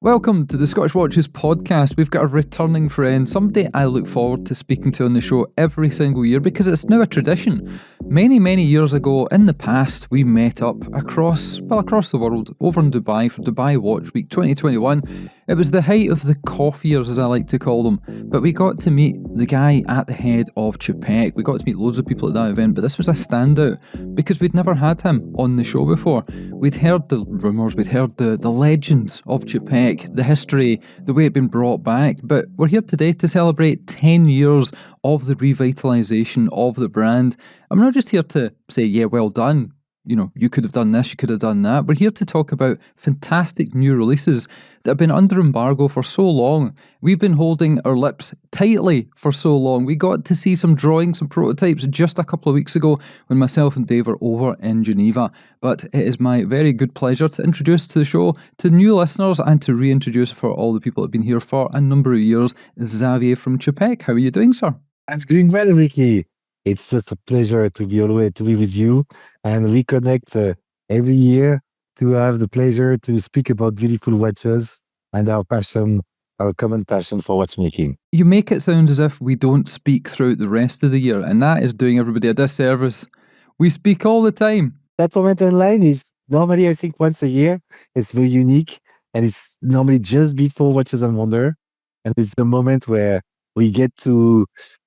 Welcome to the Scottish Watches podcast. We've got a returning friend, somebody I look forward to speaking to on the show every single year because it's now a tradition. Many years ago, in the past, we met up across the world, over in Dubai for Dubai Watch Week 2021. It was the height of the coffeeers, as I like to call them, but we got to meet the guy at the head of Czapek. We got to meet loads of people at that event, but this was a standout because we'd never had him on the show before. We'd heard the rumours, we'd heard the legends of Czapek, the history, the way it'd been brought back, but we're here today to celebrate 10 years of the revitalisation of the brand. I'm not just here to say, yeah, well done, you could have done this, you could have done that. We're here to talk about fantastic new releases that have been under embargo for so long. We've been holding our lips tightly for so long. We got to see some drawings, some prototypes just a couple of weeks ago when myself and Dave were over in Geneva. But it is my very good pleasure to introduce to the show to new listeners and to reintroduce for all the people that have been here for a number of years, Xavier from Czapek. How are you doing, sir? I'm doing well, Ricky. It's just a pleasure to be with you and reconnect every year to have the pleasure to speak about beautiful watches and our passion, our common passion for watchmaking. You make it sound as if we don't speak throughout the rest of the year, and that is doing everybody a disservice. We speak all the time. That moment online is normally, I think, once a year. It's very unique, and it's normally just before Watches and Wonder, and it's the moment where we get to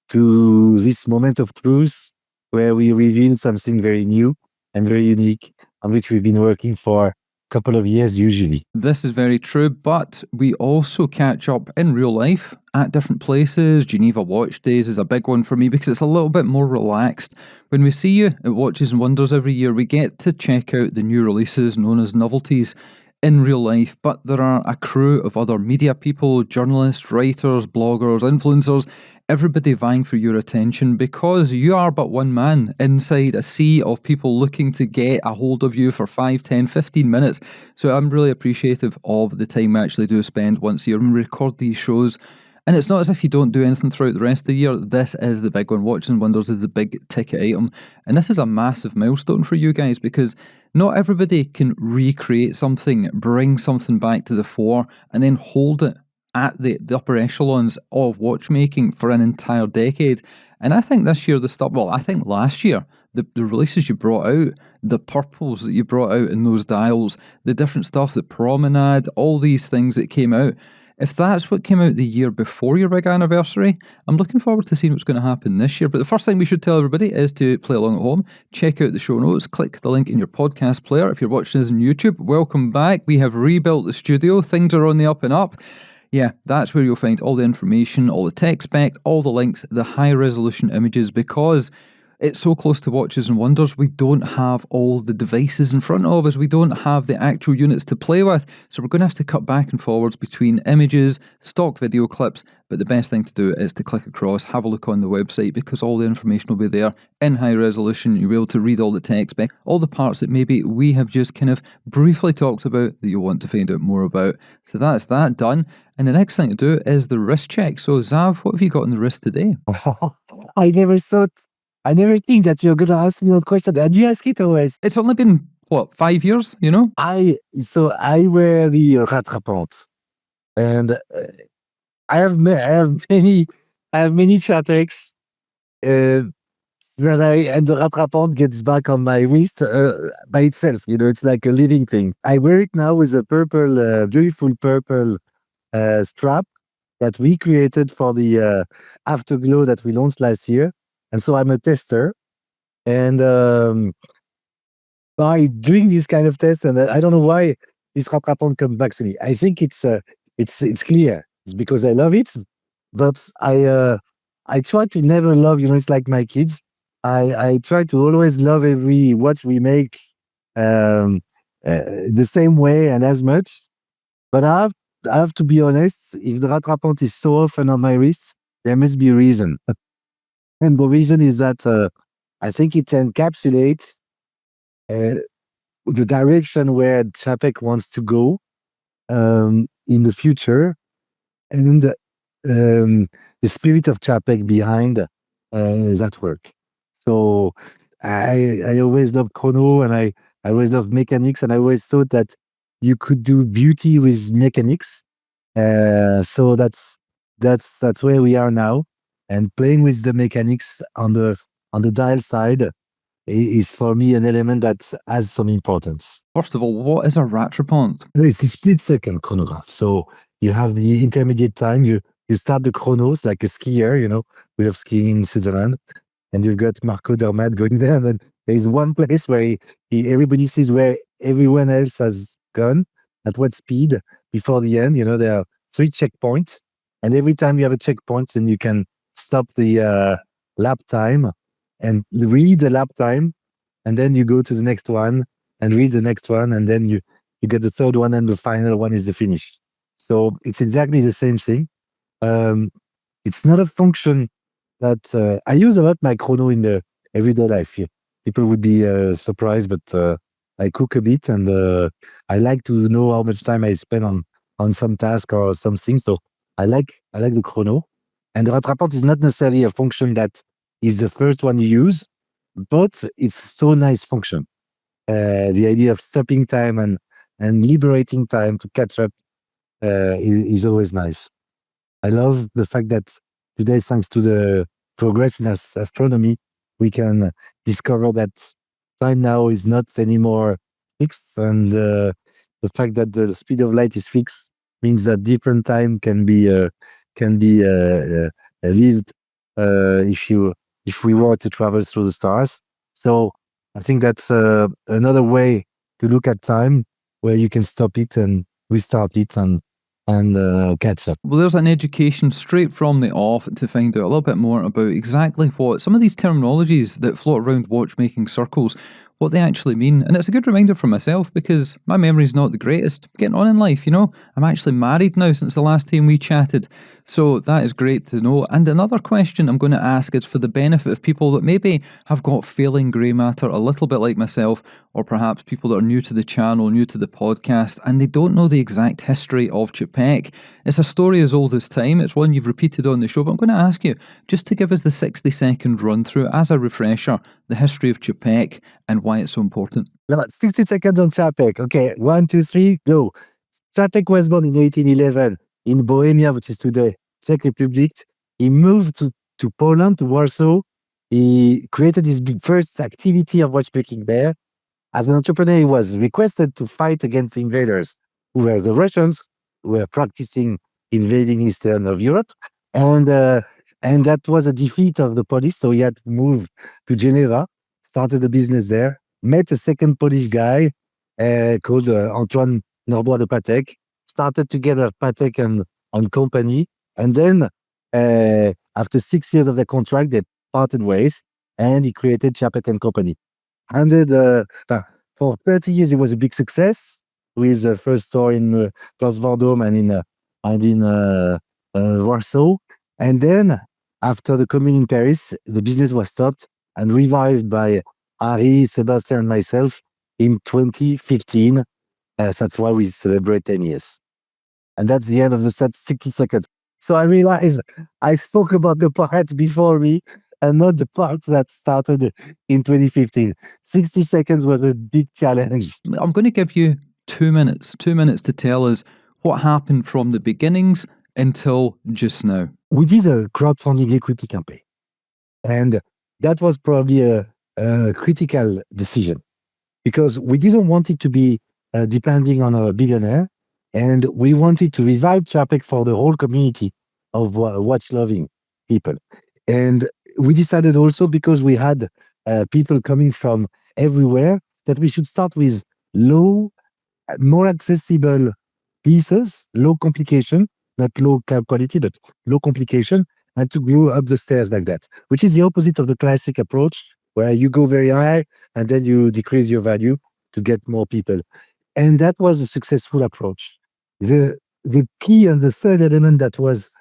this moment of truth where we reveal something very new and very unique on which we've been working for a couple of years usually. This is very true, but we also catch up in real life at different places. Geneva Watch Days is a big one for me because it's a little bit more relaxed. When we see you at Watches and Wonders every year, we get to check out the new releases known as novelties in real life, but there are a crew of other media people, journalists, writers, bloggers, influencers, everybody vying for your attention because you are but one man inside a sea of people looking to get a hold of you for 5, 10, 15 minutes. So I'm really appreciative of the time we actually do spend once a year when we record these shows. And it's not as if you don't do anything throughout the rest of the year. This is the big one. Watches and Wonders is the big ticket item. And this is a massive milestone for you guys because not everybody can recreate something, bring something back to the fore, and then hold it at the upper echelons of watchmaking for an entire decade. And I think this year, I think last year, the releases you brought out, the purples that you brought out in those dials, the different stuff, the Promenade, all these things that came out, if that's what came out the year before your big anniversary, I'm looking forward to seeing what's going to happen this year. But the first thing we should tell everybody is to play along at home, check out the show notes, click the link in your podcast player. If you're watching us on YouTube, welcome back. We have rebuilt the studio. Things are on the up and up. Yeah, that's where you'll find all the information, all the tech spec, all the links, the high resolution images, because it's so close to Watches and Wonders, we don't have all the devices in front of us. We don't have the actual units to play with. So we're going to have to cut back and forwards between images, stock video clips. But the best thing to do is to click across, have a look on the website, because all the information will be there in high resolution. You'll be able to read all the text spec, all the parts that maybe we have just kind of briefly talked about that you'll want to find out more about. So that's that done. And the next thing to do is the wrist check. So Zav, what have you got on the wrist today? I never think that you're going to ask me that question. And you ask it always. It's only been, 5 years, I wear the rattrapante. And I have many Czapeks. And the rattrapante gets back on my wrist by itself. It's like a living thing. I wear it now with a purple, beautiful purple strap that we created for the Afterglow that we launched last year. And so I'm a tester. And by doing this kind of tests, and I don't know why this rattrapante comes back to me. I think it's clear. It's because I love it. But I try to never love, it's like my kids. I try to always love every watch we make the same way and as much. But I have to be honest, if the rattrapante is so often on my wrist, there must be a reason. And the reason is that I think it encapsulates the direction where Czapek wants to go in the future, and the spirit of Czapek behind that work. So I always loved chrono, and I always loved mechanics, and I always thought that you could do beauty with mechanics. So that's where we are now, and playing with the mechanics on the dial side is for me an element that has some importance. First of all, what is a rattrapant? It's a split second chronograph. So you have the intermediate time. You start the chronos like a skier. We have skiing in Switzerland, and you've got Marco Dermat going there. And then there is one place where everybody sees where everyone else has gone at what speed before the end. There are three checkpoints, and every time you have a checkpoint, then you can stop the lap time and read the lap time, and then you go to the next one and read the next one, and then you get the third one, and the final one is the finish. So it's exactly the same thing. Um, it's not a function that I use a lot my chrono in the everyday life. Yeah. People would be surprised, but I cook a bit, and I like to know how much time I spend on some task or something. So I like the chrono, and the rattrapante is not necessarily a function that is the first one you use, but it's so nice function. The idea of stopping time and liberating time to catch up is always nice. I love the fact that today, thanks to the progress in astronomy, we can discover that time now is not anymore fixed, and the fact that the speed of light is fixed means that different time can be lived if we were to travel through the stars. So I think that's another way to look at time, where you can stop it and restart it and catch up. Well, there's an education straight from the off to find out a little bit more about exactly what some of these terminologies that float around watchmaking circles, what they actually mean. And it's a good reminder for myself because my memory's not the greatest getting on in life, you know. I'm actually married now since the last time we chatted. So that is great to know. And another question I'm going to ask is for the benefit of people that maybe have got failing grey matter a little bit like myself, or perhaps people that are new to the channel, new to the podcast, and they don't know the exact history of Czapek. It's a story as old as time. It's one you've repeated on the show, but I'm going to ask you just to give us the 60-second run through as a refresher, the history of Czapek and why it's so important. No, 60 seconds on Czapek. Okay, one, two, three, go. Czapek was born in 1811 in Bohemia, which is today Czech Republic. He moved to Poland, to Warsaw. He created his big first activity of watchmaking there. As an entrepreneur, he was requested to fight against invaders, who were the Russians, who were practicing invading Eastern of Europe. And that was a defeat of the Polish, so he had to move to Geneva, started a business there, met a second Polish guy called Antoine Norbois de Patek, started together Patek and company, and then after 6 years of the contract, they parted ways, and he created Czapek and Company. For 30 years, it was a big success with the first store in Place Vendôme and in Warsaw. And then, after the Commune in Paris, the business was stopped and revived by Harry, Sebastian, and myself in 2015. That's why we celebrate 10 years. And that's the end of the set, 60 seconds. So I realized I spoke about the part before me and not the part that started in 2015. 60 seconds was a big challenge. I'm going to give you 2 minutes, 2 minutes to tell us what happened from the beginnings until just now. We did a crowdfunding equity campaign, and that was probably a critical decision because we didn't want it to be depending on a billionaire, and we wanted to revive Czapek for the whole community of watch-loving people. And we decided also, because we had people coming from everywhere, that we should start with low, more accessible pieces, low complication, not low quality, but low complication, and to grow up the stairs like that, which is the opposite of the classic approach, where you go very high and then you decrease your value to get more people. And that was a successful approach. The key and the third element that was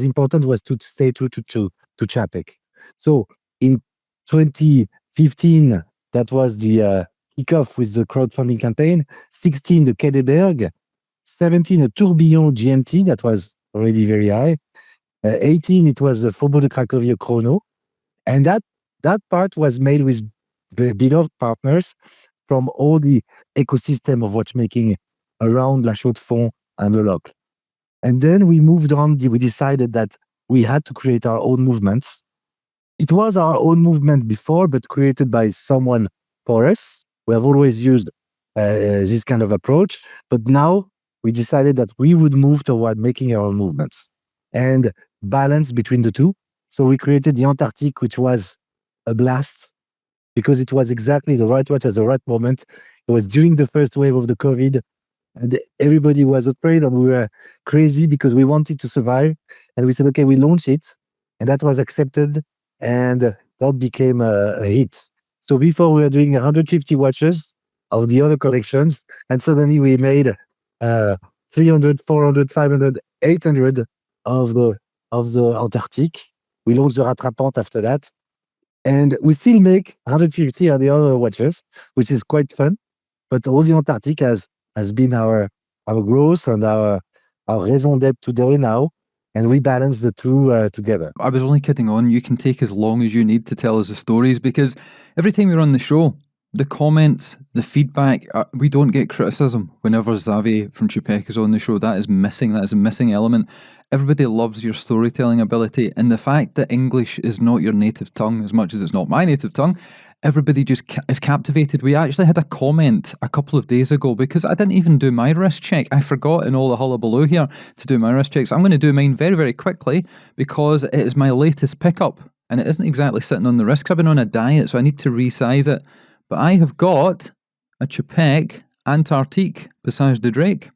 important was to stay true to Czapek. So in 2015, that was the kickoff with the crowdfunding campaign. 16, the Quai des Bergues. 17, a Tourbillon GMT that was already very high. 18, it was the Faubourg de Cracovie Chrono. And that part was made with beloved partners from all the ecosystem of watchmaking around La Chaux-de-Fonds and Le Locle. And then we moved on. We decided that we had to create our own movements. It was our own movement before, but created by someone for us. We have always used this kind of approach, but now we decided that we would move toward making our own movements and balance between the two. So we created the Antarctic, which was a blast because it was exactly the right watch at the right moment. It was during the first wave of the COVID, and everybody was afraid, and we were crazy because we wanted to survive. And we said, okay, we launch it, and that was accepted, and that became a hit. So before we were doing 150 watches of the other collections, and suddenly we made 300, 400, 500, 800 of the Antarctic. We launched the Rattrapante after that, and we still make 150 of the other watches, which is quite fun. But all the Antarctic has been our growth and our raison d'être today now, and we balance the two together. I was only kidding on. You can take as long as you need to tell us the stories because every time you're on the show, the comments, the feedback, we don't get criticism whenever Xavier from Czapek is on the show. That is missing. That is a missing element. Everybody loves your storytelling ability, and the fact that English is not your native tongue as much as it's not my native tongue, everybody just is captivated. We actually had a comment a couple of days ago because I didn't even do my wrist check. I forgot in all the hullabaloo here to do my wrist check. So I'm going to do mine very, very quickly because it is my latest pickup and it isn't exactly sitting on the wrist 'cause I've been on a diet, so I need to resize it. But I have got a Czapek Antarctique Passage de Drake.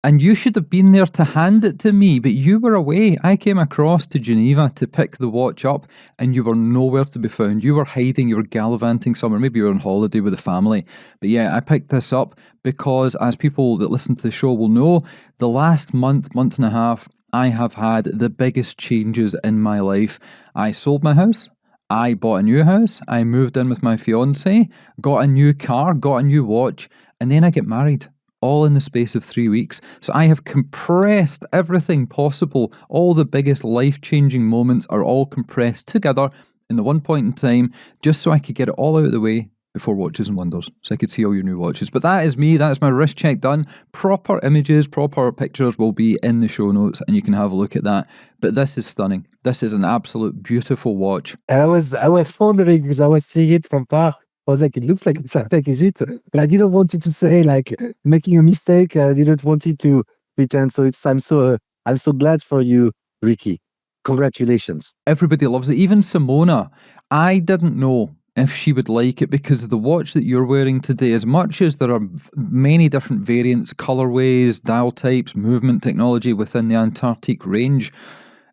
And you should have been there to hand it to me, but you were away. I came across to Geneva to pick the watch up, and you were nowhere to be found. You were hiding, you were gallivanting somewhere. Maybe you were on holiday with the family. But yeah, I picked this up because, as people that listen to the show will know, the last month, month and a half, I have had the biggest changes in my life. I sold my house. I bought a new house. I moved in with my fiance, got a new car, got a new watch, and then I get married all in the space of 3 weeks. So I have compressed everything possible. All the biggest life-changing moments are all compressed together in the one point in time, just so I could get it all out of the way before Watches and Wonders, so I could see all your new watches. But that is me, that's my wrist check done. Proper images, proper pictures will be in the show notes, and you can have a look at that. But this is stunning. This is an absolute beautiful watch. And I was wondering because I was seeing it from far. I was like, it looks like it's Czapek, is it? But I didn't want you to say like making a mistake. I didn't want you to pretend. So I'm so glad for you, Ricky. Congratulations. Everybody loves it. Even Simona. I didn't know if she would like it because the watch that you're wearing today, as much as there are many different variants, colorways, dial types, movement technology within the Antarctic range,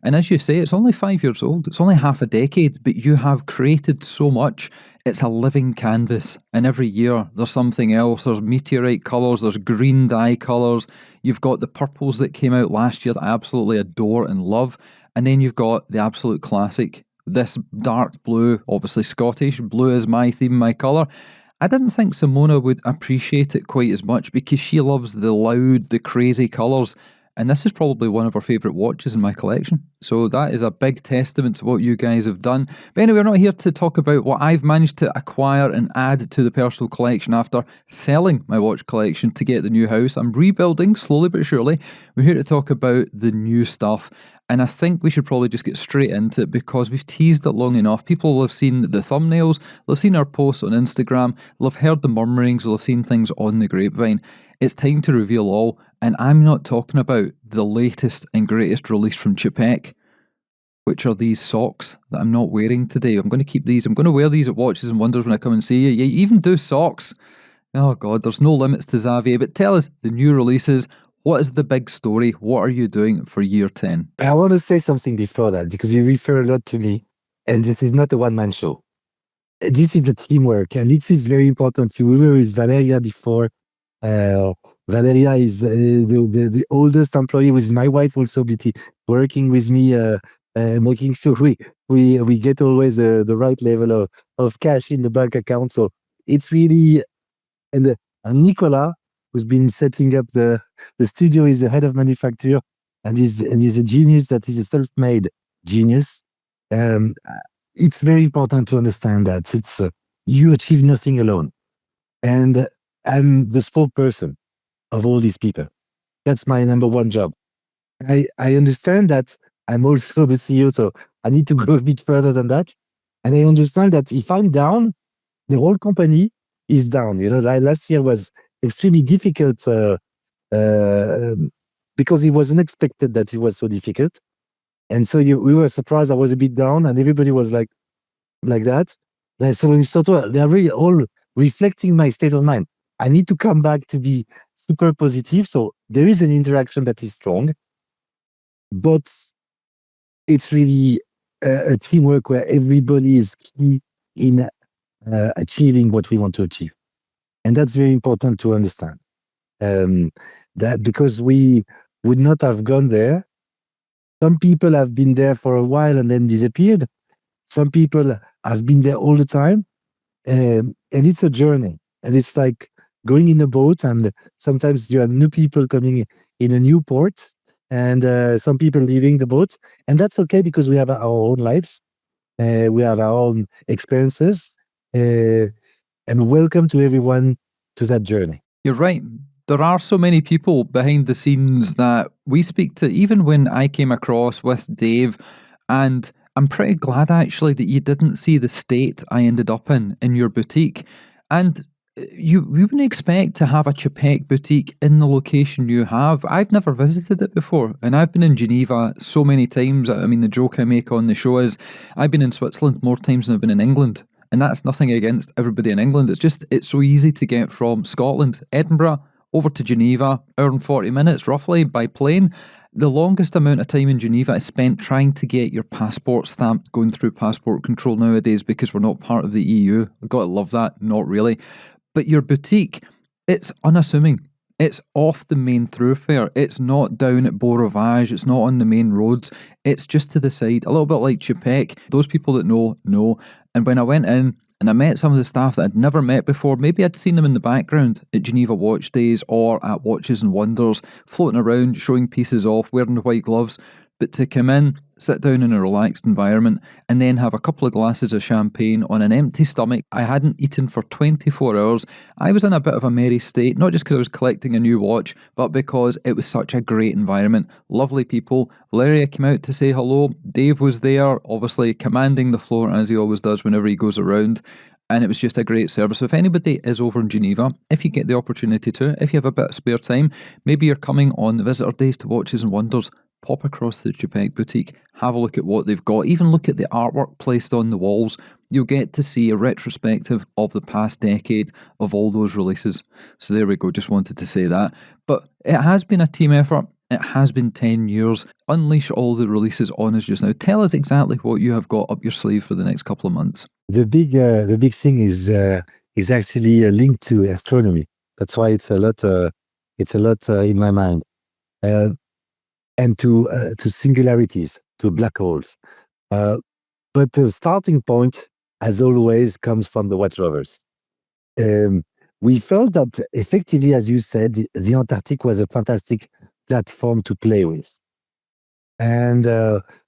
and as you say, it's only 5 years old. It's only half a decade, but you have created so much. It's a living canvas, and every year there's something else. There's meteorite colours, there's green dye colours. You've got the purples that came out last year that I absolutely adore and love. And then you've got the absolute classic, this dark blue, obviously Scottish. Blue is my theme, my colour. I didn't think Simona would appreciate it quite as much because she loves the loud, the crazy colours. And this is probably one of her favourite watches in my collection. So that is a big testament to what you guys have done. But anyway, we're not here to talk about what I've managed to acquire and add to the personal collection after selling my watch collection to get the new house. I'm rebuilding slowly but surely. We're here to talk about the new stuff. And I think we should probably just get straight into it because we've teased it long enough. People will have seen the thumbnails, they'll have seen our posts on Instagram, they'll have heard the murmurings, they'll have seen things on the grapevine. It's time to reveal all, and I'm not talking about the latest and greatest release from Czapek, which are these socks that I'm not wearing today. I'm going to keep these. I'm going to wear these at Watches and Wonders when I come and see you. You even do socks. Oh God, there's no limits to Xavier. But tell us, the new releases, what is the big story? What are you doing for year 10? I want to say something before that because you refer a lot to me, and this is not a one-man show. This is a teamwork, and this is very important. You were with Valeria before. Valeria is the oldest employee with my wife also working with me, making sure we get always the right level of cash in the bank account. So it's really, and Nicola, who's been setting up the studio, is the head of manufacture and is a genius that is a self-made genius. It's very important to understand that it's you achieve nothing alone. And I'm the spokesperson of all these people. That's my number one job. I understand that I'm also the CEO, so I need to go a bit further than that. And I understand that if I'm down, the whole company is down. Like last year was extremely difficult um, because it was unexpected that it was so difficult. And so we were surprised. I was a bit down, and everybody was like that. So in sort of, they're really all reflecting my state of mind. I need to come back to be super positive. So there is an interaction that is strong, but it's really a teamwork where everybody is key in achieving what we want to achieve. And that's very important to understand. Um, that because we would not have gone there. Some people have been there for a while and then disappeared. Some people have been there all the time. And it's a journey. And it's like going in a boat, and sometimes you have new people coming in a new port, and some people leaving the boat. And that's okay because we have our own lives, we have our own experiences. Uh, and welcome to everyone to that journey. You're right. There are so many people behind the scenes that we speak to, even when I came across with Dave. And I'm pretty glad actually that you didn't see the state I ended up in your boutique. And we wouldn't expect to have a Czapek boutique in the location you have. I've never visited it before, and I've been in Geneva so many times. I mean, the joke I make on the show is I've been in Switzerland more times than I've been in England. And that's nothing against everybody in England. It's just, it's so easy to get from Scotland, Edinburgh, over to Geneva, hour and 40 minutes roughly by plane. The longest amount of time in Geneva is spent trying to get your passport stamped going through passport control nowadays because we're not part of the EU. I've got to love that. Not really. But your boutique, it's unassuming. It's off the main thoroughfare. It's not down at Beau Rivage. It's not on the main roads. It's just to the side, a little bit like Czapek. Those people that know. And when I went in and I met some of the staff that I'd never met before, maybe I'd seen them in the background at Geneva Watch Days or at Watches and Wonders, floating around, showing pieces off, wearing the white gloves. But to come in, sit down in a relaxed environment, and then have a couple of glasses of champagne on an empty stomach. I hadn't eaten for 24 hours. I was in a bit of a merry state, not just because I was collecting a new watch, but because it was such a great environment. Lovely people. Valeria came out to say hello. Dave was there, obviously commanding the floor as he always does whenever he goes around. And it was just a great service. So if anybody is over in Geneva, if you get the opportunity to, if you have a bit of spare time, maybe you're coming on the visitor days to Watches and Wonders, pop across to the Czapek boutique, have a look at what they've got, even look at the artwork placed on the walls. You'll get to see a retrospective of the past decade of all those releases. So there we go, just wanted to say that. But it has been a team effort. It has been 10 years. Unleash all the releases on us just now. Tell us exactly what you have got up your sleeve for the next couple of months. The big thing is actually linked to astronomy. That's why it's a lot. It's a lot in my mind. Uh, and to singularities, to black holes. Uh, but the starting point, as always, comes from the Watch Lovers. Um, we felt that effectively, as you said, the Antarctic was a fantastic platform to play with. And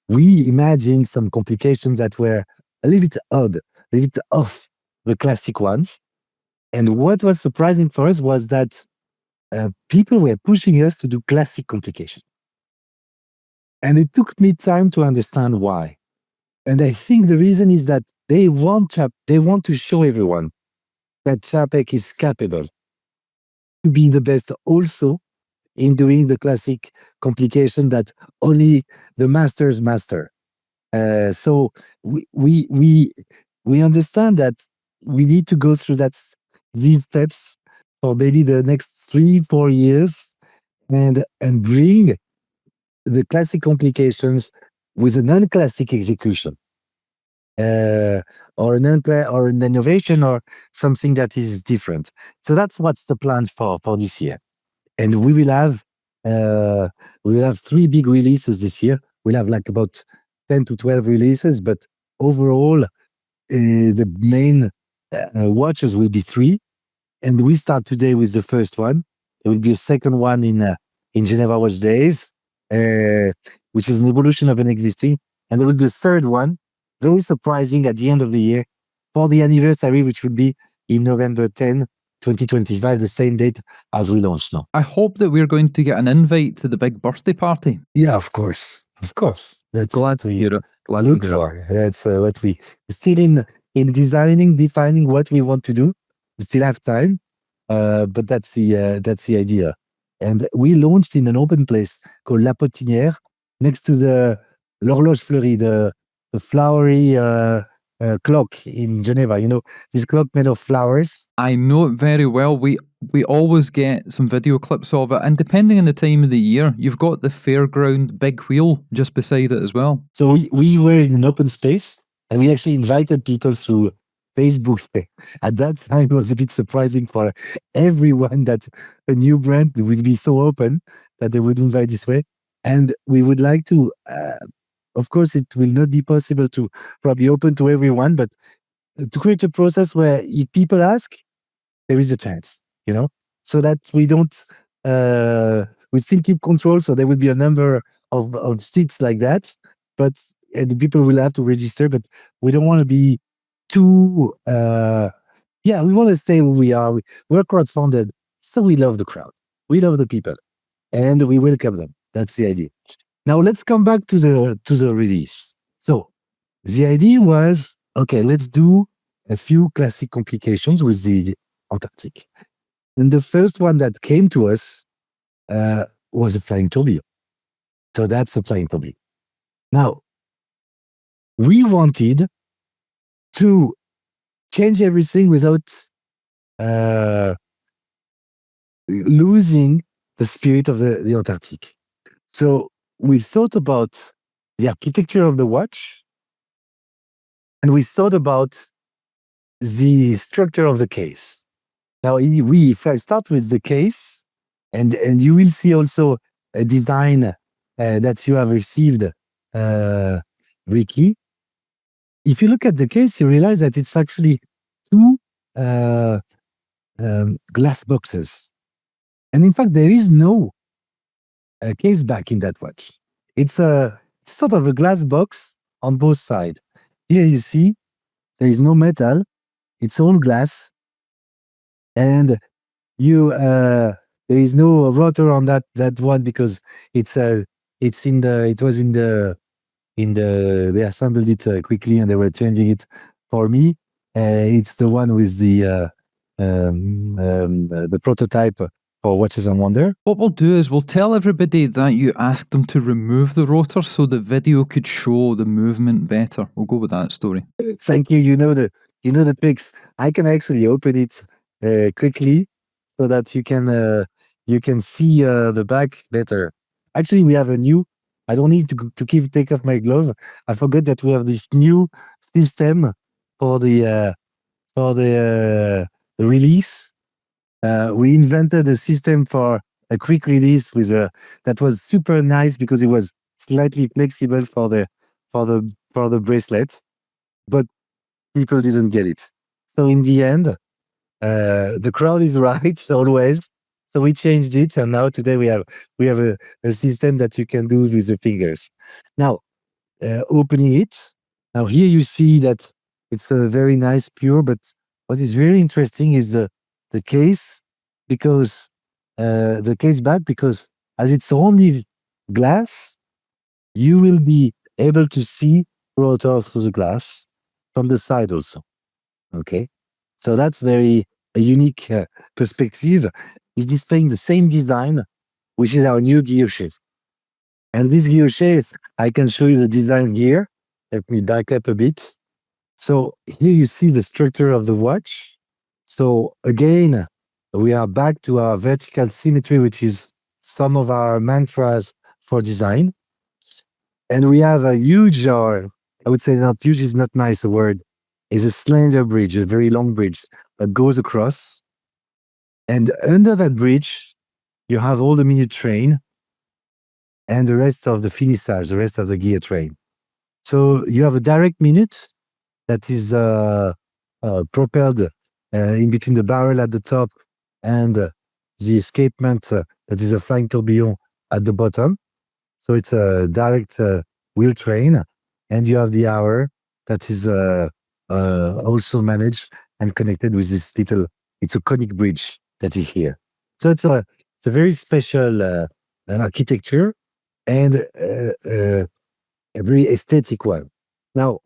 we imagined some complications that were a little bit odd, a little bit off the classic ones. And what was surprising for us was that people were pushing us to do classic complications. And it took me time to understand why. And I think the reason is that they want to show everyone that Czapek is capable to be the best also in doing the classic complication that only the masters master. So we understand that we need to go through these steps for maybe the next 3-4 years, and bring the classic complications with an unclassic execution, uh, or an innovation or something that is different. So that's what's the plan for this year. And we will have 3 big releases this year. We'll have like about 10 to 12 releases, but overall, the main watches will be 3. And we start today with the first one. There will be a second one in Geneva Watch Days, uh, which is an evolution of an existing. And there will be a third one, very surprising, at the end of the year for the anniversary, which will be in November 10, 2025, the same date as we launch now. I hope that we're going to get an invite to the big birthday party. Yeah, of course. Of course. That's Glad what to we hear it. Glad to look hear it. for. That's what we still in designing, defining what we want to do. We still have time, but that's the idea. And we launched in an open place called La Potinière, next to the l'horloge fleurie, the flowery clock in Geneva. You know, this clock made of flowers. I know it very well. We always get some video clips of it, and depending on the time of the year, you've got the fairground big wheel just beside it as well. So we were in an open space, and we actually invited people through Facebook. At that time, it was a bit surprising for everyone that a new brand would be so open that they would invite this way. And we would like to, of course, it will not be possible to probably open to everyone, but to create a process where if people ask, there is a chance, so that we don't, we still keep control. So there will be a number of seats like that, but the people will have to register, but we don't want to be too, we want to stay who we are. We're crowdfunded, so we love the crowd. We love the people and we welcome them. That's the idea. Now let's come back to the release. So the idea was, okay, let's do a few classic complications with the Antarctic. And the first one that came to us was a flying tourbillon. So that's a flying tourbillon. Now, we wanted to change everything without losing the spirit of the Antarctic. So we thought about the architecture of the watch, and we thought about the structure of the case. Now, if I start with the case, and you will see also a design that you have received, Ricky. If you look at the case, you realize that it's actually two glass boxes. And in fact, there is no case back in that watch. It's a sort of a glass box on both sides. Here you see there is no metal. It's all glass. And there is no rotor on that one because it was in the they assembled it quickly and they were changing it for me. It's the one with the prototype for Watches and Wonder. What we'll do is we'll tell everybody that you asked them to remove the rotor so the video could show the movement better. We'll go with that story. Thank you. You know the tricks. I can actually open it quickly so that you can see the back better. Actually, we have a new. I don't need to take off my glove. I forgot that we have this new system for the release. We invented a system for a quick release that was super nice because it was slightly flexible for the bracelet, but people didn't get it. So in the end, the crowd is right always. So we changed it, and now today we have a system that you can do with the fingers. Now, opening it. Now here you see that it's a very nice pure, but what is very interesting is the case, because the case back, because as it's only glass, you will be able to see rotor through the glass from the side also. Okay, so that's very a unique perspective. Is displaying the same design, which is our new gear shift. And this gear shift, I can show you the design here. Let me back up a bit. So here you see the structure of the watch. So again, we are back to our vertical symmetry, which is some of our mantras for design. And we have a huge, or I would say not huge is not nice a word, is a slender bridge, a very long bridge that goes across. And under that bridge, you have all the minute train and the rest of the finissage, the rest of the gear train. So you have a direct minute that is propelled in between the barrel at the top and the escapement that is a flying tourbillon at the bottom. So it's a direct wheel train, and you have the hour that is also managed and connected with this little it's a conic bridge that is here. So it's a very special an architecture and a very aesthetic one. Now,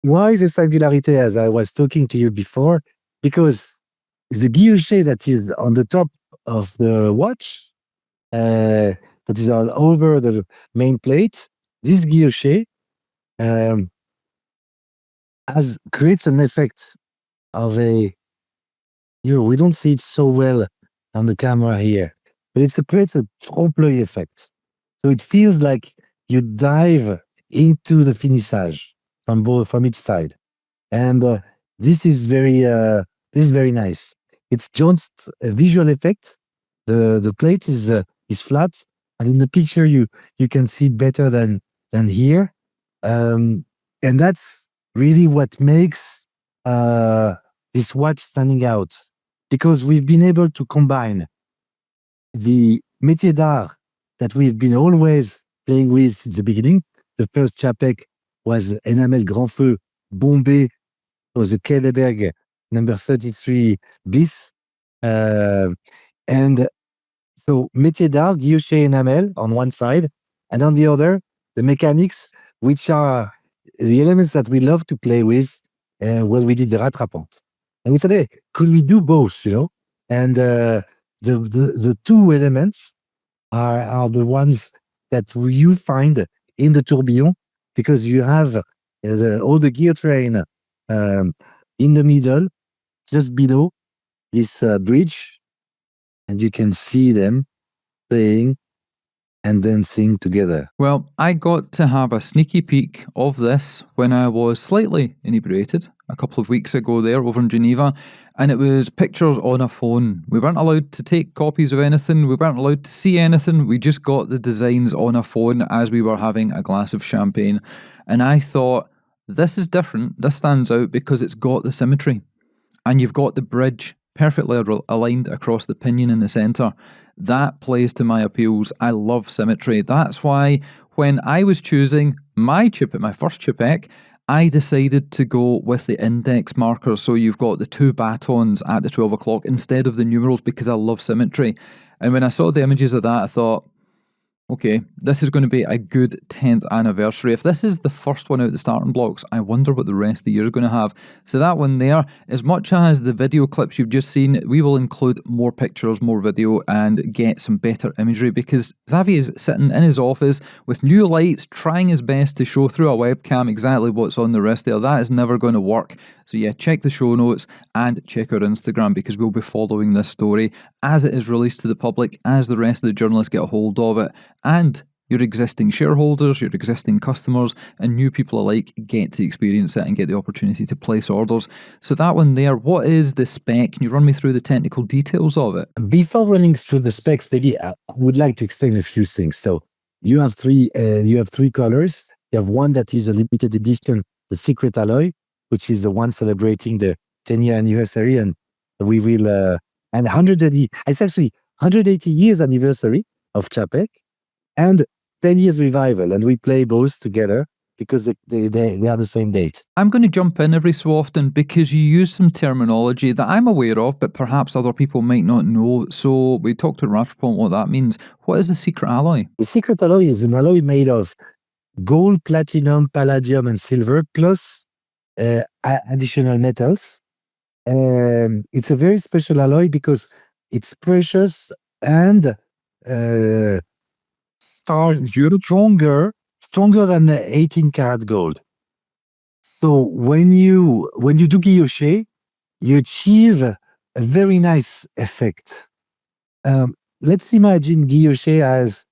why the singularity, as I was talking to you before? Because the guilloche that is on the top of the watch, that is all over the main plate, this guilloche um, creates an effect of a, we don't see it so well on the camera here, but it creates a trompe-l'œil effect. So it feels like you dive into the finissage from each side. And this is very nice. It's just a visual effect. The plate is flat, and in the picture you can see better than here. Um, and that's really what makes this watch standing out, because we've been able to combine the métier d'art that we've been always playing with since the beginning. The first Czapek was enamel Grand Feu bombé, was a Kelleberg number 33 bis. And so métier d'art, guilloche enamel on one side, and on the other, the mechanics, which are the elements that we love to play with when we did the rattrapante. And we said, hey, could we do both, And the two elements are the ones that you find in the tourbillon, because you have all the gear train in the middle, just below this bridge, and you can see them playing and dancing together. Well, I got to have a sneaky peek of this when I was slightly inebriated a couple of weeks ago there over in Geneva, and it was pictures on a phone. We weren't allowed to take copies of anything, we weren't allowed to see anything, we just got the designs on a phone as we were having a glass of champagne. And I thought, this is different, this stands out because it's got the symmetry. And you've got the bridge perfectly aligned across the pinion in the centre. That plays to my appeals. I love symmetry. That's why when I was choosing my first Czapek, I decided to go with the index markers. So you've got the two batons at the 12 o'clock instead of the numerals, because I love symmetry. And when I saw the images of that, I thought, okay, this is going to be a good 10th anniversary. If this is the first one out the starting blocks, I wonder what the rest of the year is going to have. So that one there, as much as the video clips you've just seen, we will include more pictures, more video, and get some better imagery, because Xavier is sitting in his office with new lights, trying his best to show through a webcam exactly what's on the wrist there. That is never going to work. So yeah, check the show notes and check our Instagram, because we'll be following this story as it is released to the public, as the rest of the journalists get a hold of it, and your existing shareholders, your existing customers, and new people alike get to experience it and get the opportunity to place orders. So that one there, what is the spec? Can you run me through the technical details of it? Before running through the specs, maybe I would like to explain a few things. So you have three colors. You have one that is a limited edition, the secret alloy, which is the one celebrating the 10-year anniversary, and we will and 180. It's actually 180 years anniversary of Czapek and 10 years revival, and we play both together because they are the same date. I'm going to jump in every so often because you use some terminology that I'm aware of, but perhaps other people might not know. So we talked to Rattrapant what that means. What is the secret alloy? The secret alloy is an alloy made of gold, platinum, palladium, and silver, plus additional metals. It's a very special alloy because it's precious and stronger than 18 karat gold. So when you do guilloche, you achieve a very nice effect. Let's imagine guilloche as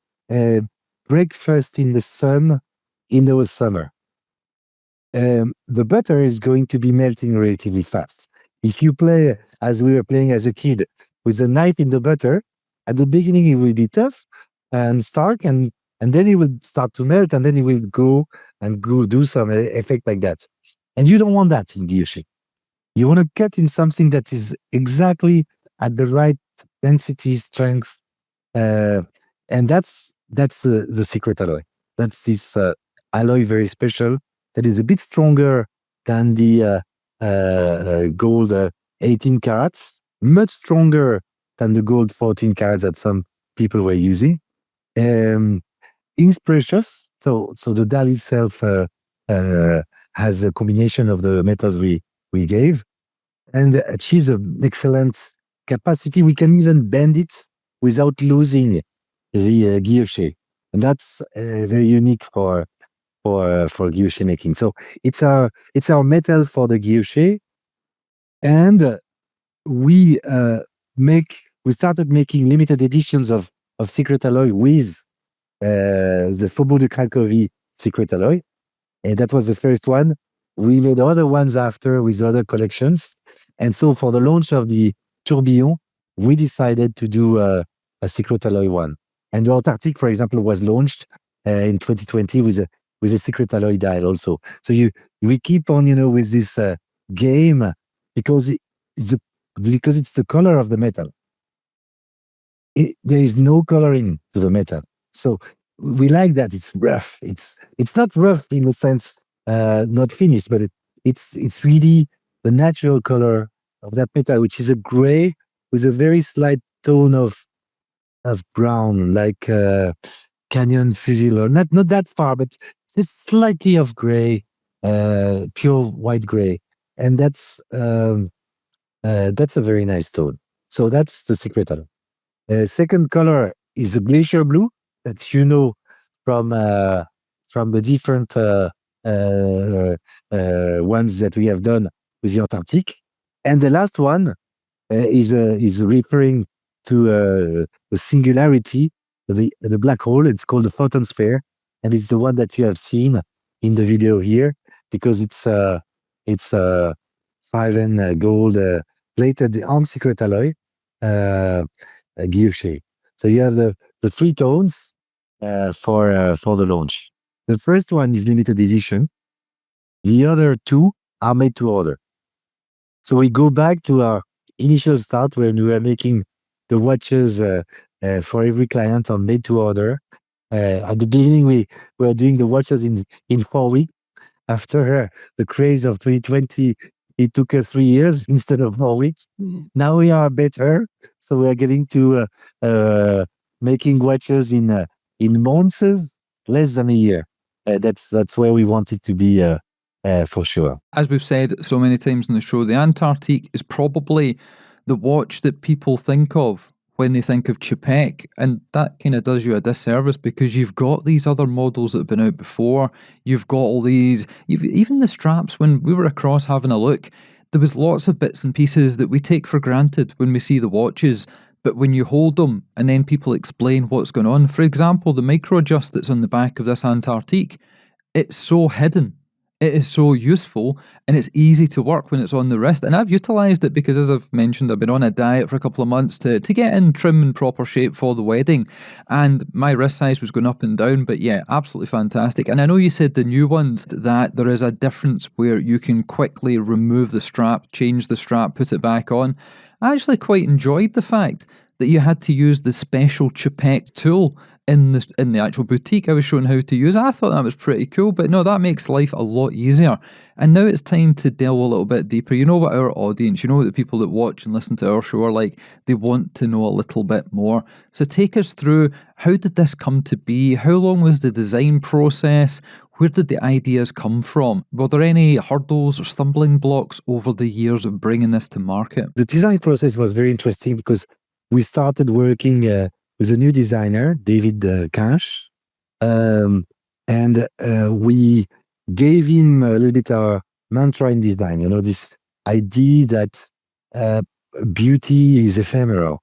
breakfast in the sun in the summer. The butter is going to be melting relatively fast. If you play as we were playing as a kid with a knife in the butter, at the beginning it will be tough and stark, and then it will start to melt, and then it will go do some effect like that. And you don't want that in guilloche. You want to cut in something that is exactly at the right density, strength, and that's the secret alloy. That's this alloy, very special, that is a bit stronger than the gold 18 carats, much stronger than the gold 14 carats that some people were using. It's precious. So the dial itself uh, has a combination of the metals we gave and achieves an excellent capacity. We can even bend it without losing the guilloche, and that's very unique for guilloche making. So it's our metal for the guilloche, and we make we started making limited editions of secret alloy with the Faubourg de Cracovie secret alloy, and that was the first one. We made other ones after with other collections, and so for the launch of the Tourbillon, we decided to do a secret alloy one. And the Antarctic, for example, was launched in 2020 with a secret alloy dial also. So we keep on, with this game because it's the color of the metal. There is no coloring to the metal. So we like that. It's rough. It's not rough in the sense not finished, but it's really the natural color of that metal, which is a gray with a very slight tone of brown, like Canyon Fusil, or not that far, but just slightly of gray, pure white gray, and that's a very nice tone. So that's the secret color. Second color is a glacier blue that from the different ones that we have done with the Antarctic. And the last one is referring to the singularity, the black hole. It's called the photon sphere, and it's the one that you have seen in the video here because it's 5N gold plated on secret alloy. Guilloche. So you have the three tones for the launch. The first one is limited edition. The other two are made to order. So we go back to our initial start when we were making the watches for every client on made to order. At the beginning, we were doing the watches in 4 weeks. After the craze of 2020, it took us 3 years instead of 4 weeks. Now we are better, so we are getting to making watches in months, less than a year. That's where we want it to be for sure. As we've said so many times on the show, the Antarctic is probably the watch that people think of when they think of Czapek, and that kind of does you a disservice because you've got these other models that have been out before. You've got all these, even the straps. When we were across having a look, there was lots of bits and pieces that we take for granted when we see the watches. But when you hold them and then people explain what's going on, for example, the micro adjust that's on the back of this Antarctic, it's so hidden. It is so useful and it's easy to work when it's on the wrist. And I've utilised it because, as I've mentioned, I've been on a diet for a couple of months to get in trim and proper shape for the wedding. And my wrist size was going up and down. But yeah, absolutely fantastic. And I know you said the new ones that there is a difference where you can quickly remove the strap, change the strap, put it back on. I actually quite enjoyed the fact that you had to use the special Czapek tool in the actual boutique I was shown how to use. I thought that was pretty cool, but no, that makes life a lot easier. And now it's time to delve a little bit deeper. You know what our audience, you know what the people that watch and listen to our show are like. They want to know a little bit more. So take us through, how did this come to be? How long was the design process? Where did the ideas come from? Were there any hurdles or stumbling blocks over the years of bringing this to market? The design process was very interesting because we started working with a new designer, David Cash, and we gave him a little bit our mantra in design. This idea that beauty is ephemeral,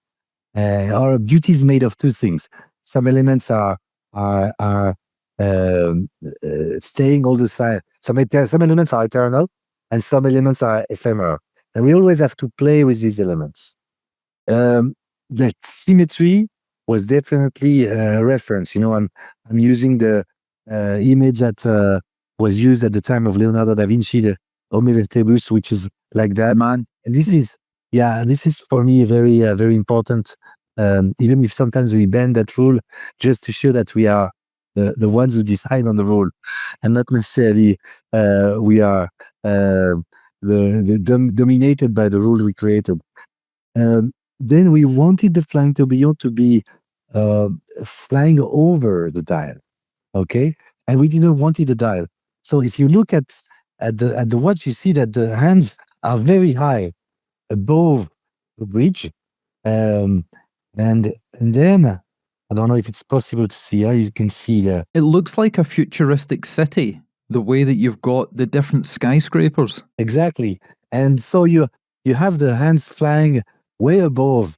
or beauty is made of two things. Some elements are staying all the time. Some elements are eternal, and some elements are ephemeral. And we always have to play with these elements. The symmetry was definitely a reference. I'm using the image that was used at the time of Leonardo da Vinci, the Homo Vertebus, which is like that. Man, And this is for me very important. Even if sometimes we bend that rule, just to show that we are the ones who decide on the rule, and not necessarily we are dominated by the rule we created. Um, then we wanted the flying tourbillon to be uh, flying over the dial, okay? And we didn't want it the dial. So if you look at the watch, you see that the hands are very high above the bridge. Um, and then I don't know if it's possible to see. You can see the It looks like a futuristic city, the way that you've got the different skyscrapers. exactly. And so you have the hands flying way above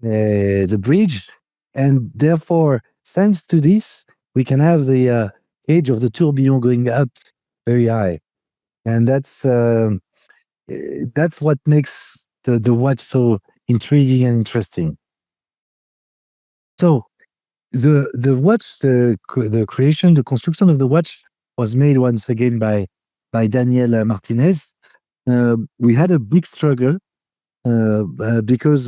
the bridge, and therefore, thanks to this, we can have the edge of the tourbillon going up very high, and that's what makes the watch so intriguing and interesting. So the watch, the creation, the construction of the watch was made once again by Daniel Martinez. We had a big struggle because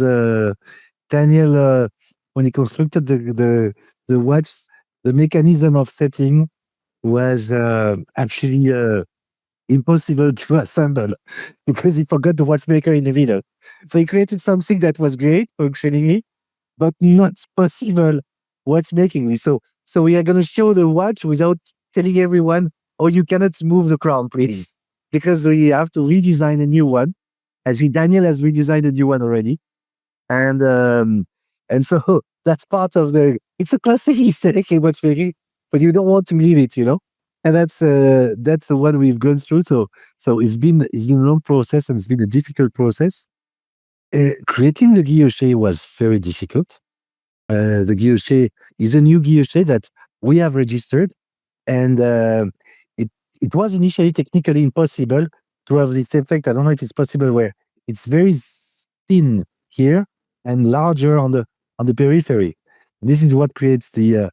Daniel, when he constructed the watch, the mechanism of setting was actually impossible to assemble because he forgot the watchmaker in the middle. So he created something that was great functionally, but not possible watchmakingly. So we are going to show the watch without telling everyone, oh, you cannot move the crown, please, because we have to redesign a new one. Actually, Daniel has redesigned a new one already, and and so that's part of the. It's a classic aesthetic in watchmaking, but you don't want to leave it, you know. And that's the one we've gone through. So it's been a long process and it's been a difficult process. Creating the guilloche was very difficult. The guilloche is a new guilloche that we have registered, and it it was initially technically impossible to have this effect. I don't know if it's possible where it's very thin here and larger on the periphery. This is what creates the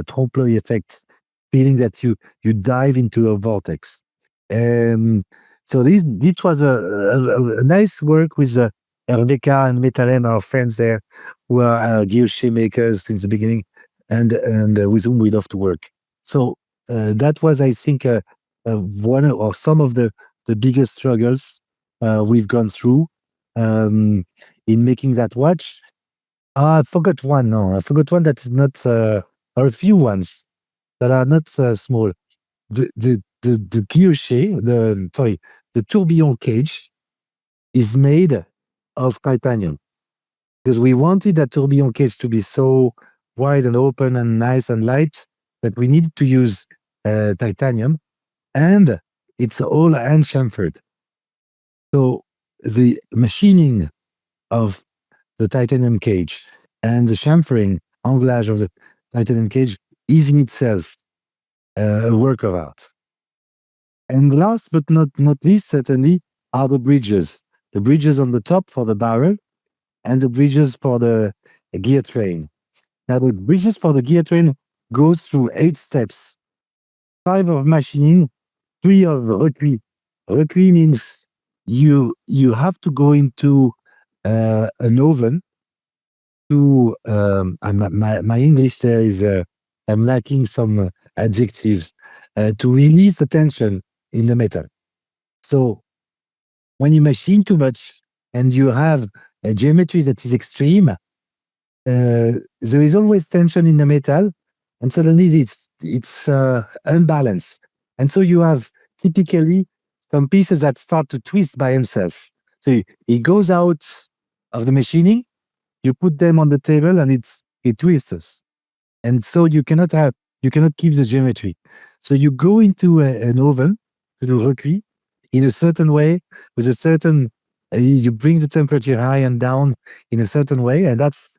trompe-l'œil effect, feeling that you dive into a vortex. Um, so this was a nice work with Rebecca and Metalem, our friends there, who are guilloche makers since the beginning, and with whom we love to work. So that was, I think, one or some of the biggest struggles we've gone through um, in making that watch. Ah, I forgot one. No, I forgot one that is not, or a few ones that are not small. The guilloche, the tourbillon cage is made of titanium because we wanted that tourbillon cage to be so wide and open and nice and light that we needed to use titanium, and it's all hand chamfered. So the machining of the titanium cage and the chamfering anglage of the titanium cage is in itself a work of art. And last but not least, certainly, are the bridges. The bridges on the top for the barrel and the bridges for the gear train. Now, the bridges for the gear train goes through 8 steps, 5 of machining, 3 of recuit. Recuit means you have to go into an oven to my English there is I'm lacking some adjectives to release the tension in the metal. So when you machine too much and you have a geometry that is extreme, there is always tension in the metal, and suddenly it's unbalanced, and so you have typically some pieces that start to twist by himself. So it goes out of the machining, you put them on the table, and it twists. And so you cannot keep the geometry. So you go into an oven to do recuit in a certain way with a certain you bring the temperature high and down in a certain way, and that's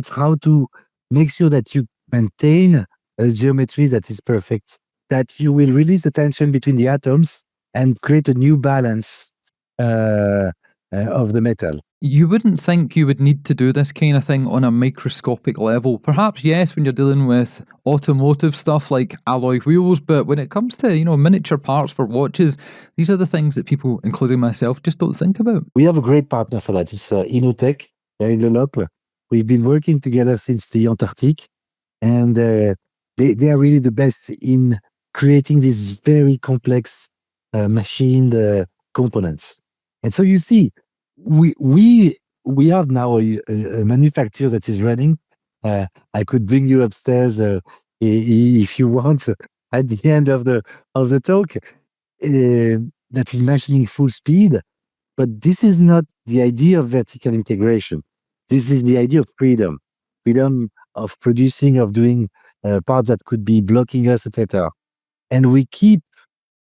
how to make sure that you maintain a geometry that is perfect, that you will release the tension between the atoms and create a new balance uh, of the metal. You wouldn't think you would need to do this kind of thing on a microscopic level. Perhaps, yes, when you're dealing with automotive stuff like alloy wheels, but when it comes to, miniature parts for watches, these are the things that people, including myself, just don't think about. We have a great partner for that. It's Inotech in Lenoble. We've been working together since the Antarctic, and they are really the best in creating this very complex machine components. And so you see, we have now a manufacturer that is running. I could bring you upstairs if you want at the end of the talk. That is machining full speed. But this is not the idea of vertical integration. This is the idea of freedom, freedom of producing, of doing parts that could be blocking us, etc. And we keep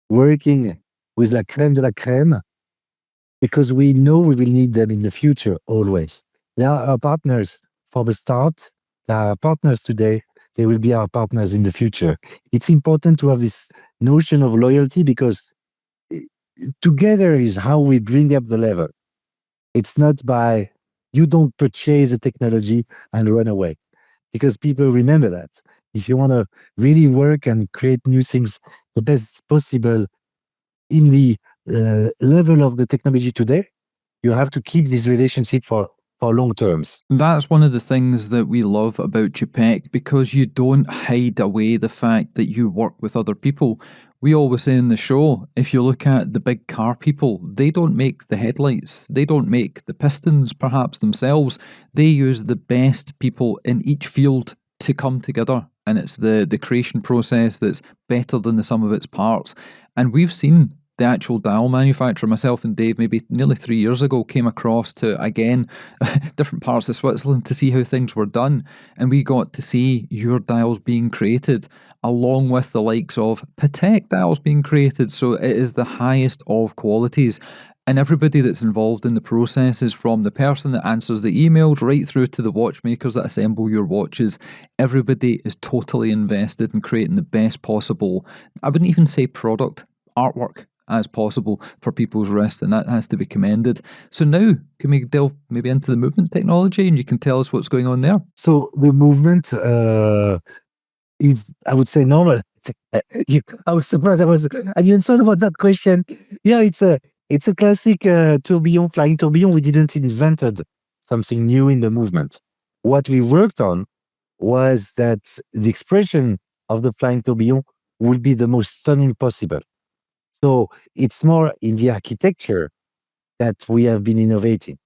working with la crème de la crème because we know we will need them in the future always. They are our partners for the start. They are our partners today. They will be our partners in the future. It's important to have this notion of loyalty because together is how we bring up the level. It's not by you don't purchase the technology and run away because people remember that. If you want to really work and create new things the best possible in the level of the technology today, you have to keep this relationship for long terms. That's one of the things that we love about Czapek because you don't hide away the fact that you work with other people. We always say in the show, if you look at the big car people, they don't make the headlights, they don't make the pistons perhaps themselves. They use the best people in each field to come together. And it's the creation process that's better than the sum of its parts. And we've seen the actual dial manufacturer, myself and Dave, maybe nearly 3 years ago, came across to, again, different parts of Switzerland to see how things were done. And we got to see your dials being created, along with the likes of Patek dials being created. So it is the highest of qualities. And everybody that's involved in the processes, from the person that answers the emails right through to the watchmakers that assemble your watches, everybody is totally invested in creating the best possible, I wouldn't even say product, artwork as possible for people's wrists, and that has to be commended. So now, can we delve maybe into the movement technology, and you can tell us what's going on there? So the movement is, I would say, normal. I was surprised. I didn't thought about that question. Yeah, it's a classic tourbillon, flying tourbillon. We didn't invented something new in the movement. What we worked on was that the expression of the flying tourbillon would be the most stunning possible. So it's more in the architecture that we have been innovating.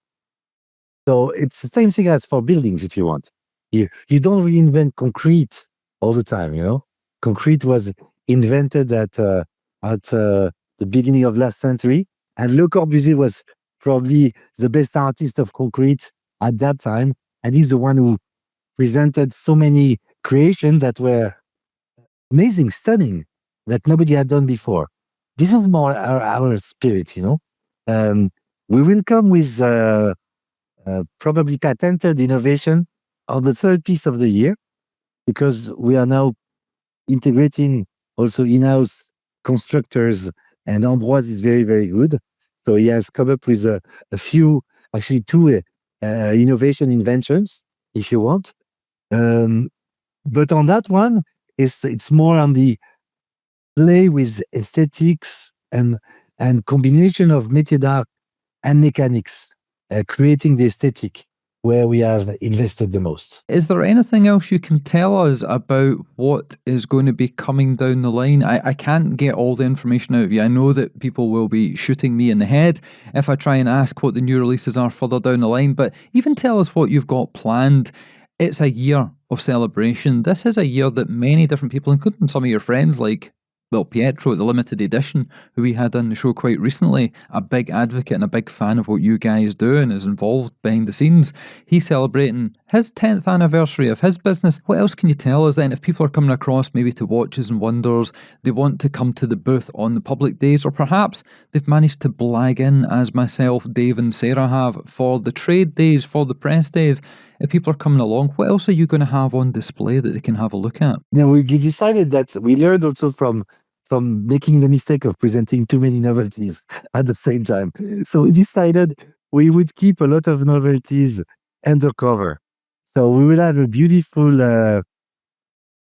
So it's the same thing as for buildings, if you want. You don't reinvent concrete all the time, you know? Concrete was invented at the beginning of last century, and Le Corbusier was probably the best artist of concrete at that time, and he's the one who presented so many creations that were amazing, stunning, that nobody had done before. This is more our spirit, you know. We will come with probably patented innovation on the third piece of the year because we are now integrating also in-house constructors, and Ambroise is very, very good. So he has come up with a few, actually two innovation inventions, if you want. But on that one, it's more on the play with aesthetics and combination of métier d'art and mechanics, creating the aesthetic where we have invested the most. Is there anything else you can tell us about what is going to be coming down the line? I can't get all the information out of you. I know that people will be shooting me in the head if I try and ask what the new releases are further down the line, but even tell us what you've got planned. It's a year of celebration. This is a year that many different people, including some of your friends like, well, Pietro at the limited edition, who we had on the show quite recently, a big advocate and a big fan of what you guys do and is involved behind the scenes. He's celebrating his 10th anniversary of his business. What else can you tell us then? If people are coming across maybe to Watches and Wonders, they want to come to the booth on the public days, or perhaps they've managed to blag in, as myself, Dave and Sarah have, for the trade days, for the press days. If people are coming along, what else are you going to have on display that they can have a look at? Now we decided that we learned also from making the mistake of presenting too many novelties at the same time. So we decided we would keep a lot of novelties undercover. So we will have a beautiful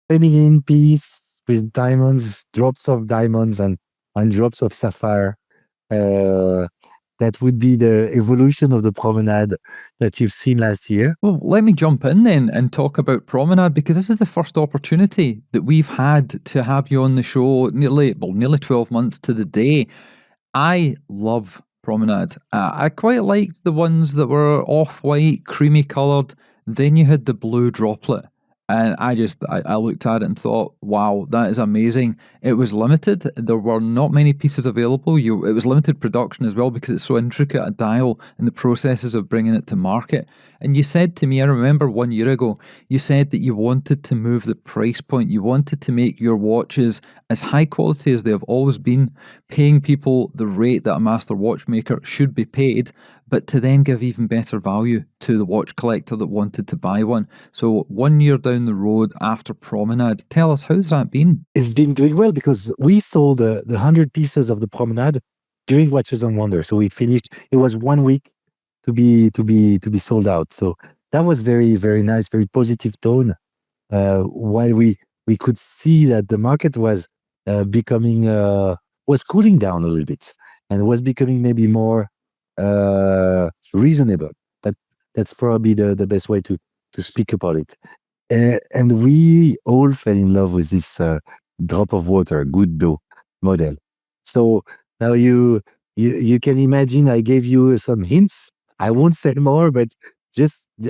feminine piece with diamonds, drops of diamonds and drops of sapphire. That would be the evolution of the promenade that you've seen last year. Well, let me jump in then and talk about Promenade, because this is the first opportunity that we've had to have you on the show nearly 12 months to the day. I love Promenade. I quite liked the ones that were off-white, creamy coloured. Then you had the blue droplet, and I looked at it and thought, "Wow, that is amazing." It was limited. There were not many pieces available. It was limited production as well because it's so intricate a dial and the processes of bringing it to market. And you said to me, I remember 1 year ago, you said that you wanted to move the price point. You wanted to make your watches as high quality as they have always been, paying people the rate that a master watchmaker should be paid, but to then give even better value to the watch collector that wanted to buy one. So 1 year down the road after Promenade, tell us, how's that been? It's been doing well because we sold the 100 pieces of the Promenade during Watches and Wonder. So we finished. It was 1 week to be sold out. So that was very very nice, very positive tone. While we could see that the market was becoming was cooling down a little bit and was becoming maybe more reasonable. That that's probably the best way to speak about it. And we all fell in love with this drop of water, good dough model. So now you can imagine I gave you some hints. I won't say more, but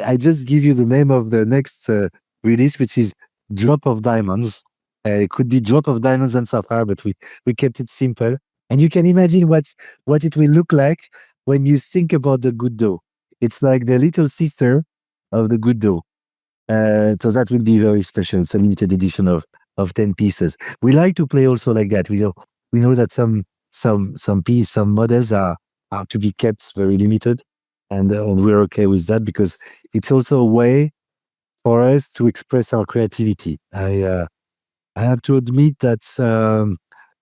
I just give you the name of the next release, which is Drop of Diamonds. It could be Drop of Diamonds and Sapphire, but we kept it simple. And you can imagine what it will look like when you think about the good dough. It's like the little sister of the good dough. So that will be very special. It's a limited edition of 10 pieces. We like to play also like that. We know that some models are to be kept very limited, and we're okay with that because it's also a way for us to express our creativity. I have to admit that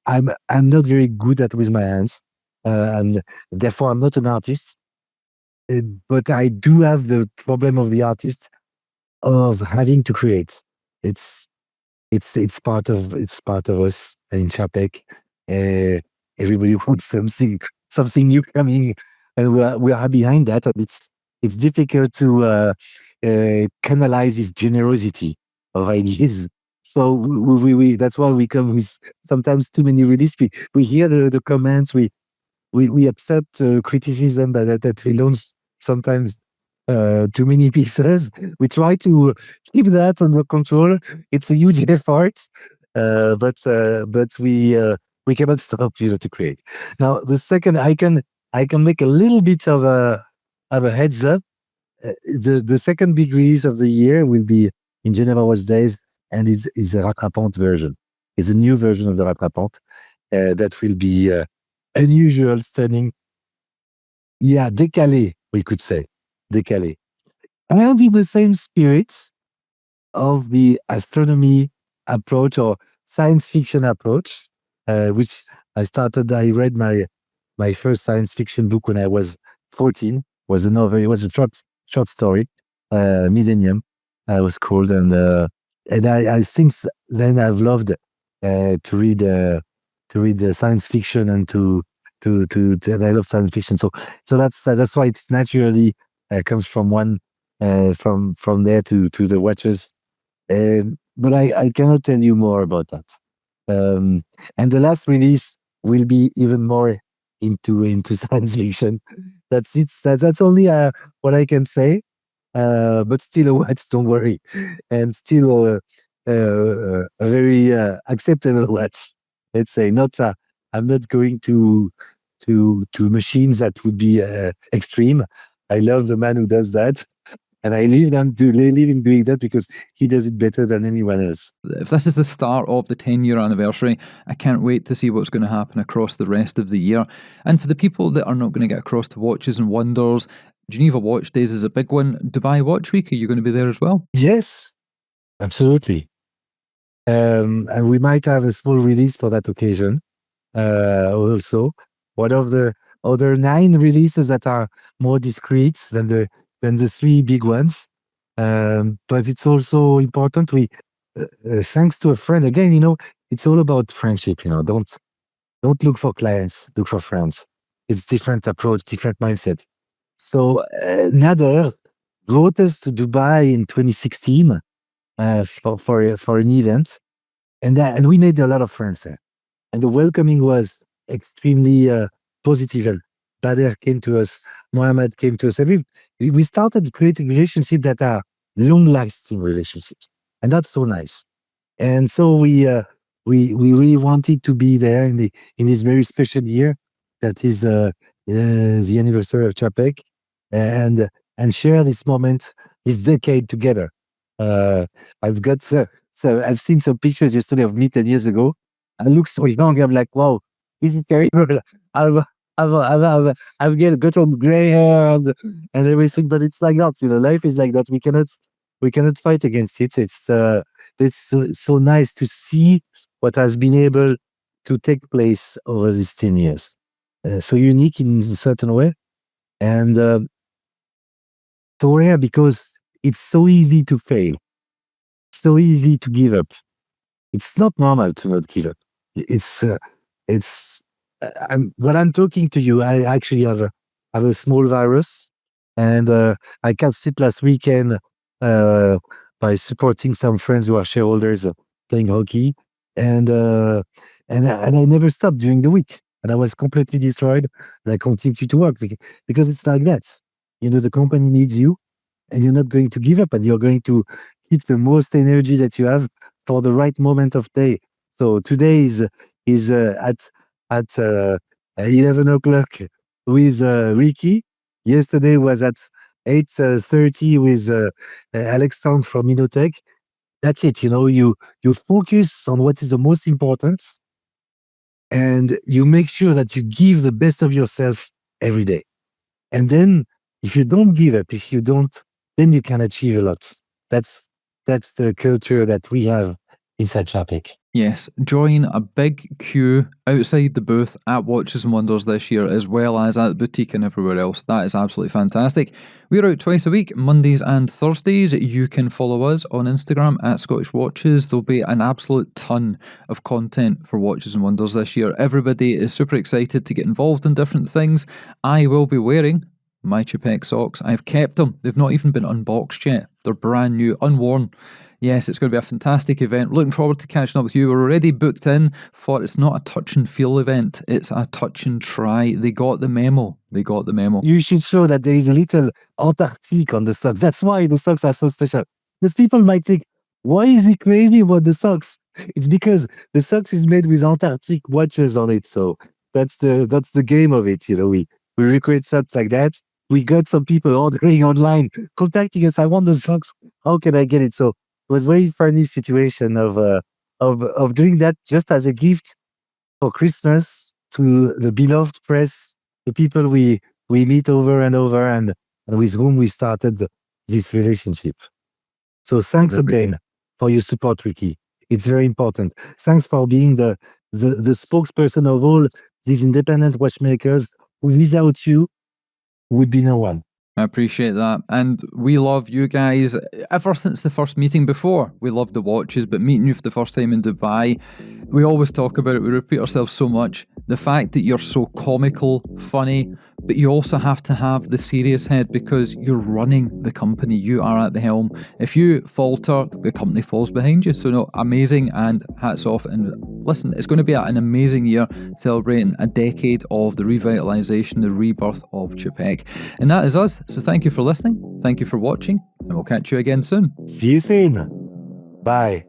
I'm not very good at with my hands, and therefore I'm not an artist. But I do have the problem of the artist of having to create. It's it's part of us in Czapek. Uh, Everybody wants something new coming, and we are behind that. And it's difficult to canalize this generosity of ideas. So that's why we come with sometimes too many releases. We hear the comments. We accept criticism that we launch sometimes too many pieces. We try to keep that under control. It's a huge effort, but we cannot stop to create. Now, the second I can make a little bit of a heads up. The second big release of the year will be in Geneva Watch Days, and it's a rattrapante version. It's a new version of the rattrapante that will be unusual, stunning. Yeah, décalé, we could say. Décalé. And in the same spirit of the astronomy approach or science fiction approach, which I read my first science fiction book when I was 14. Was a novel. It was a short story, Millennium, was called, and I since then I've loved to read the science fiction and and I love science fiction. So that's why it's naturally comes from one from there to the watches. But I cannot tell you more about that. And the last release will be even more into science fiction. That's it. That's only what I can say. But still a watch, don't worry, and still a very acceptable watch. Let's say not. I'm not going to machines that would be extreme. I love the man who does that, and I leave him doing that because he does it better than anyone else. If this is the start of the 10-year anniversary, I can't wait to see what's going to happen across the rest of the year. And for the people that are not going to get across to Watches and Wonders, Geneva Watch Days is a big one. Dubai Watch Week, are you going to be there as well? Yes, absolutely. And we might have a small release for that occasion. Also, one of the other 9 releases that are more discreet than the 3 big ones. But it's also important. Thanks to a friend again. It's all about friendship. Don't look for clients. Look for friends. It's different approach, different mindset. So Nader brought us to Dubai in 2016 for an event, and we made a lot of friends there. And the welcoming was extremely positive. And Bader came to us, Mohammed came to us. I mean, we started creating relationships that are long-lasting relationships, and that's so nice. And so we really wanted to be there in this very special year that is the anniversary of Czapek, and and share this moment, this decade together. Uh, I've got so I've seen some pictures yesterday of me 10 years ago. I look so young. I'm like, wow, this is terrible. I've I've got some gray hair and everything, but it's like that. Life is like that. We cannot fight against it. It's so nice to see what has been able to take place over these 10 years. So unique in a certain way, and so rare because it's so easy to fail, so easy to give up. It's not normal to not give up. It's it's when I'm talking to you, I actually have a small virus, and I can't sleep last weekend uh, by supporting some friends who are shareholders playing hockey, and and I never stopped during the week, and I was completely destroyed. And I continued to work because it's like that. The company needs you, and you're not going to give up, and you're going to keep the most energy that you have for the right moment of day. So today is at 11 o'clock with Ricky. Yesterday was at 8:30 with Alexandre from Inotech. That's it. You focus on what is the most important, and you make sure that you give the best of yourself every day. And then if you don't give up, if you don't, then you can achieve a lot. That's that's the culture that we have inside Czapek. Yes, join a big queue outside the booth at Watches and Wonders this year, as well as at the boutique and everywhere else. That is absolutely fantastic. We're out twice a week, Mondays and Thursdays. You can follow us on Instagram at Scottish Watches. There'll be an absolute ton of content for Watches and Wonders this year. Everybody is super excited to get involved in different things. I will be wearing my Czapek socks. I've kept them. They've not even been unboxed yet. They're brand new, unworn. Yes, it's going to be a fantastic event. Looking forward to catching up with you. We're already booked in for it's not a touch and feel event, it's a touch and try. They got the memo. They got the memo. You should show that there is a little Antarctique on the socks. That's why the socks are so special. Because people might think, why is he crazy about the socks? It's because the socks is made with Antarctic watches on it. So that's the game of it. We recreate socks like that. We got some people ordering online, contacting us. I want the socks. How can I get it? So it was very funny situation of doing that just as a gift for Christmas to the beloved press, the people we meet over and over, and with whom we started this relationship. So thanks again for your support, Ricky. It's very important. Thanks for being the spokesperson of all these independent watchmakers who, without you, would be no one. I appreciate that. And we love you guys ever since the first meeting. Before, we loved the watches, but meeting you for the first time in Dubai, we always talk about it. We repeat ourselves so much. The fact that you're so comical, funny, but you also have to have the serious head because you're running the company. You are at the helm. If you falter, the company falls behind you. So, no, amazing, and hats off. And listen, it's going to be an amazing year celebrating a decade of the revitalisation, the rebirth of Czapek. And that is us. So thank you for listening. Thank you for watching, and we'll catch you again soon. See you soon. Bye.